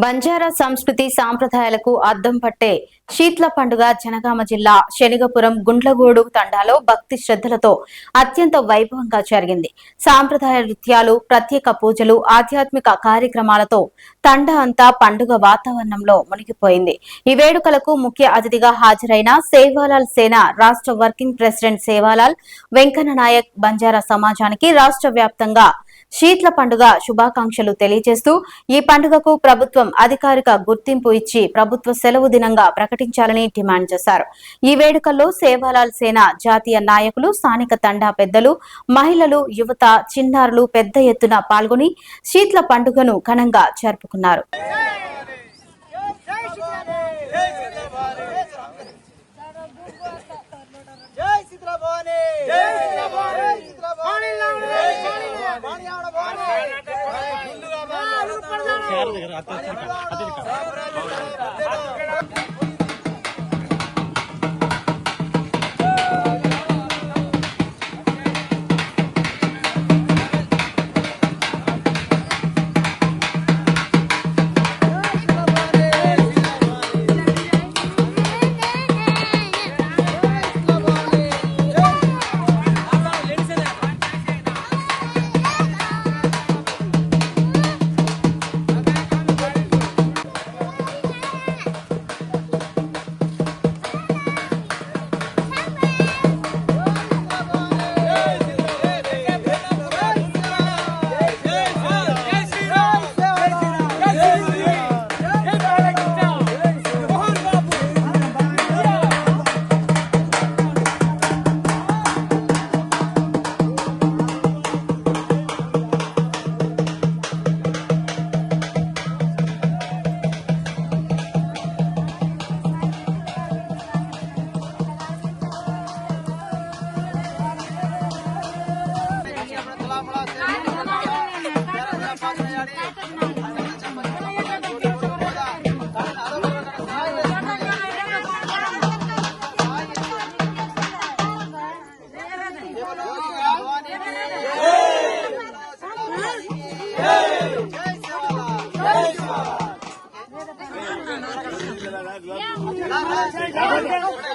బంజారా సంస్కృతి సాంప్రదాయాలకు అద్దం పట్టే శీత్ల పండుగ జనగామ జిల్లా శనిగపురం గుండ్లగూడు తండాలో భక్తి శ్రద్ధలతో అత్యంత వైభవంగా జరిగింది. సాంప్రదాయ నృత్యాలు, ప్రత్యేక పూజలు, ఆధ్యాత్మిక కార్యక్రమాలతో తండా అంతా పండుగ వాతావరణంలో మునిగిపోయింది. ఈ వేడుకలకు ముఖ్య అతిథిగా హాజరైన సేవాలాల్ సేన రాష్ట్ర వర్కింగ్ ప్రెసిడెంట్ సేవాలాల్ వెంకన్న నాయక్ బంజారా సమాజానికి రాష్ట్ర వ్యాప్తంగా శీత్ల పండుగ శుభాకాంక్షలు తెలియజేస్తూ ఈ పండుగకు ప్రభుత్వం అధికారిక గుర్తింపు ఇచ్చి ప్రభుత్వ సెలవు దినంగా ప్రకటించాలని డిమాండ్ చేశారు. ఈ వేడుకల్లో సేవాలాల్ సేన జాతీయ నాయకులు, స్థానిక తండా పెద్దలు, మహిళలు, యువత, చిన్నారులు పెద్ద ఎత్తున పాల్గొని శీత్ల పండుగను ఘనంగా జరుపుకున్నారు. Yeah.